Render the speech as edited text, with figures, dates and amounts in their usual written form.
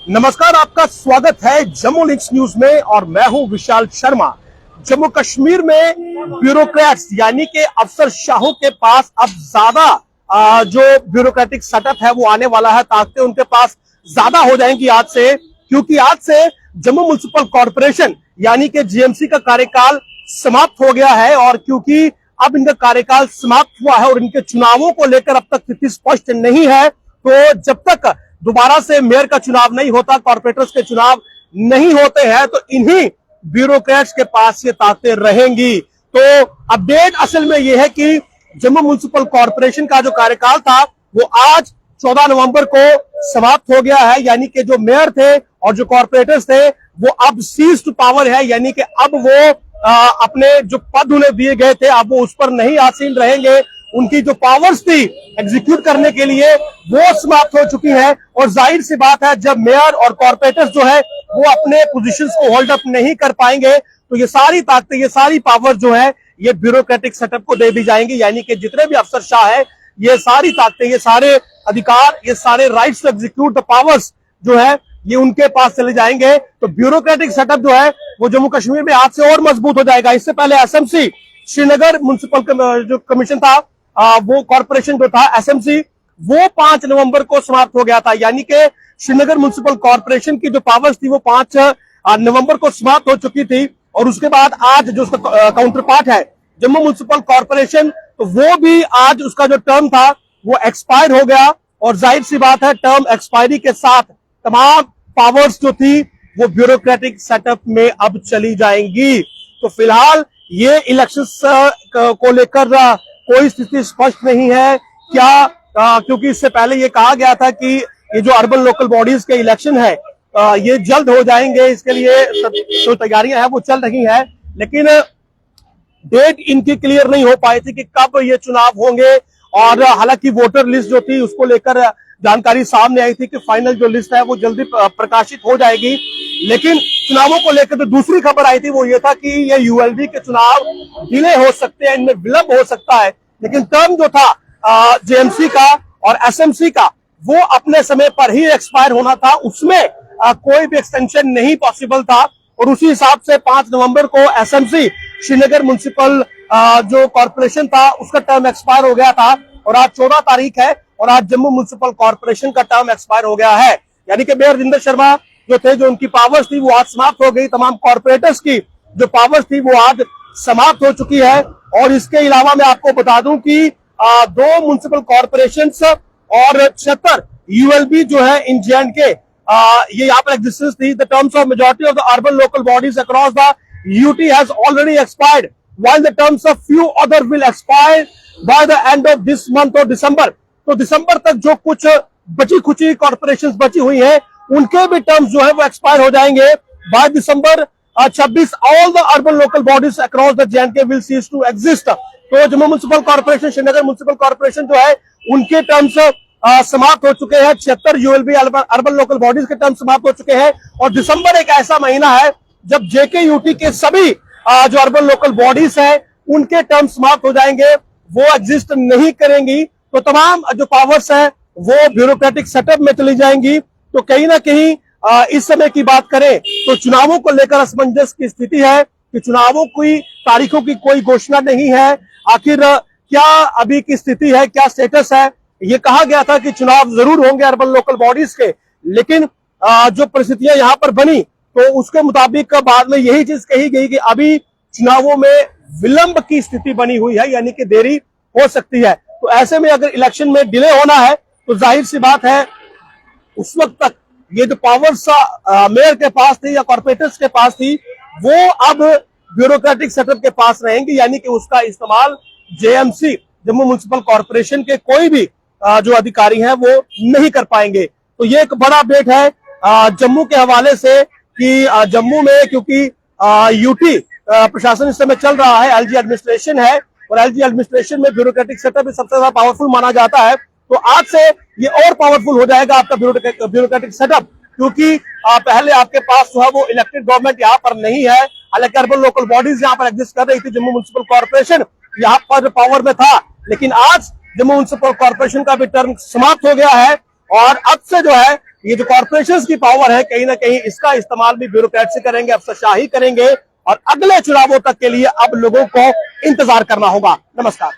नमस्कार, आपका स्वागत है जम्मू लिंक्स न्यूज में और मैं हूं विशाल शर्मा। जम्मू कश्मीर में ब्यूरोक्रेट्स यानी कि अफसरशाहों के पास अब ज्यादा जो ब्यूरोक्रेटिक सेटअप है वो आने वाला है। ताकतें उनके पास ज्यादा हो जाएंगी आज से, क्योंकि आज से जम्मू म्युनिसिपल कॉर्पोरेशन यानी कि जीएमसी का कार्यकाल समाप्त हो गया है। और क्योंकि अब इनका कार्यकाल समाप्त हुआ है और इनके चुनावों को लेकर अब तक स्थिति स्पष्ट नहीं है, तो जब तक दोबारा से मेयर का चुनाव नहीं होता, कॉर्पोरेटर्स के चुनाव नहीं होते हैं, तो इन्हीं ब्यूरोक्रेट्स के पास ये ताकतें रहेंगी। तो अपडेट असल में यह है कि जम्मू म्युनिसिपल कॉर्पोरेशन का जो कार्यकाल था वो आज 14 नवंबर को समाप्त हो गया है। यानी कि जो मेयर थे और जो कॉर्पोरेटर्स थे वो अब सीज टू पावर है, यानी कि अब वो अपने जो पद उन्हें दिए गए थे अब वो उस पर नहीं आसीन रहेंगे। उनकी जो पावर्स थी एग्जीक्यूट करने के लिए वो समाप्त हो चुकी है। और जाहिर सी बात है, जब मेयर और कॉर्पोरेटर्स जो है वो अपने पोजीशंस को होल्ड अप नहीं कर पाएंगे तो ये सारी ताकतें, ये सारी पावर जो है ये ब्यूरोक्रेटिक सेटअप को दे दी जाएंगी। यानी कि जितने भी अफसरशाह है, ये सारी ताकतें, ये सारे अधिकार, ये सारे rights to execute the powers जो है ये उनके पास चले जाएंगे। तो ब्यूरोक्रेटिक सेटअप जो है वो जम्मू कश्मीर में आज से और मजबूत हो जाएगा। इससे पहले एसएमसी श्रीनगर म्युनिसिपल जो कमीशन था, वो कॉर्पोरेशन जो था एसएमसी, वो 5 नवंबर को समाप्त हो गया था। यानी कि श्रीनगर म्युनिसिपल कॉर्पोरेशन की जो पावर्स थी वो 5 नवंबर को समाप्त हो चुकी थी। और उसके बाद आज जो उसका काउंटर पार्ट है जम्मू म्युनिसिपल कॉर्पोरेशन, तो वो भी आज उसका जो टर्म था वो एक्सपायर हो गया। और जाहिर सी बात है, टर्म एक्सपायरी के साथ तमाम पावर्स जो थी वो ब्यूरोक्रेटिक सेटअप में अब चली जाएंगी। तो फिलहाल ये इलेक्शंस को लेकर कोई स्थिति स्पष्ट नहीं है क्या, क्योंकि इससे पहले ये कहा गया था कि ये जो अर्बन लोकल बॉडीज के इलेक्शन है ये जल्द हो जाएंगे। इसके लिए जो तैयारियां हैं वो चल रही हैं, लेकिन डेट इनकी क्लियर नहीं हो पाई थी कि कब ये चुनाव होंगे। और हालांकि वोटर लिस्ट जो थी उसको लेकर जानकारी सामने आई थी कि फाइनल जो लिस्ट है वो जल्दी प्रकाशित हो जाएगी। लेकिन चुनावों को लेकर तो दूसरी खबर आई थी, वो ये था कि ये यूएलबी के चुनाव डिले हो सकते हैं, इनमें विलंब हो सकता है। लेकिन टर्म जो था जेएमसी का और एसएमसी का वो अपने समय पर ही एक्सपायर होना था, उसमें कोई भी एक्सटेंशन नहीं पॉसिबल था। और उसी हिसाब से 5 नवंबर को एसएमसी श्रीनगर म्युनिसिपल जो कॉर्पोरेशन था उसका टर्म एक्सपायर हो गया था। और आज 14 तारीख है और आज जम्मू म्युनिसिपल कॉर्पोरेशन का टर्म एक्सपायर हो गया है। यानी कि मेयर जिंदर शर्मा जो थे, जो उनकी पावर्स थी वो आज समाप्त हो गई। तमाम कॉर्पोरेटर्स की जो पावर्स थी वो आज समाप्त हो चुकी है। और इसके अलावा मैं आपको बता दूं कि 2 म्युनिसिपल कॉर्पोरेशंस और 76 यूएलबी जो है इन जेएंडके, ये यहाँ पर एग्जिस्टेंस थी। The terms of majority of the urban local bodies across the UT has already expired, while the terms of few other will expire by the end of this month or December। तो दिसंबर तक जो कुछ बची खुची corporations बची हुई हैं उनके भी टर्म्स जो है वो एक्सपायर हो जाएंगे by December 26। All the urban local bodies across the J and K will cease to exist. तो Jammu municipal corporation, Srinagar municipal corporation जो है उनके टर्म्स समाप्त हो चुके हैं। 76 यूएलबी अर्बन लोकल बॉडीज के टर्म समाप्त हो चुके हैं। और दिसंबर एक ऐसा महीना है जब जेके यूटी के सभी जो अर्बन लोकल बॉडीज है उनके टर्म समाप्त हो जाएंगे, वो एग्जिस्ट नहीं करेंगी। तो तमाम जो पावर्स है वो ब्यूरोक्रेटिक सेटअप में चली जाएंगी। तो कहीं ना कहीं इस समय की बात करें तो चुनावों को लेकर असमंजस की स्थिति है कि चुनावों की तारीखों की कोई घोषणा नहीं है। आखिर क्या अभी की स्थिति है, क्या स्टेटस है? ये कहा गया था कि चुनाव जरूर होंगे अर्बन लोकल बॉडीज के, लेकिन जो परिस्थितियां यहां पर बनी तो उसके मुताबिक बाद में यही चीज कही गई कि अभी चुनावों में विलंब की स्थिति बनी हुई है, यानी कि देरी हो सकती है। तो ऐसे में अगर इलेक्शन में डिले होना है तो जाहिर सी बात है उस वक्त तक ये जो पावर्स मेयर के पास थी या कॉर्पोरेटर्स के पास थी वो अब ब्यूरोक्रेटिक सेटअप के पास रहेंगी। यानी कि उसका इस्तेमाल जेएमसी जम्मू म्युनिसिपल कॉर्पोरेशन के कोई भी जो अधिकारी हैं वो नहीं कर पाएंगे। तो ये एक बड़ा अपडेट है जम्मू के हवाले से कि जम्मू में क्योंकि यूटी प्रशासन इस समय चल रहा है, एलजी एडमिनिस्ट्रेशन है और एलजी एडमिनिस्ट्रेशन में ब्यूरोक्रेटिक सेटअप सबसे ज्यादा पावरफुल माना जाता है। तो आज से ये और पावरफुल हो जाएगा आपका ब्यूरोक्रेटिक सेटअप, क्योंकि पहले आपके पास जो है वो इलेक्टेड गवर्नमेंट यहाँ पर नहीं है। हालांकि अर्बन लोकल बॉडीज यहाँ पर एग्जिस्ट कर रही थी, जम्मू म्युनिसिपल कॉर्पोरेशन यहाँ पर पावर में था, लेकिन आज जम्मू म्युनिसिपल कॉर्पोरेशन का भी टर्म समाप्त हो गया है और अब से जो है ये जो कॉर्पोरेशन की पावर है कहीं ना कहीं इसका इस्तेमाल भी ब्यूरोक्रेट से करेंगे, अफसरशाही करेंगे और अगले चुनावों तक के लिए अब लोगों को इंतजार करना होगा। नमस्कार।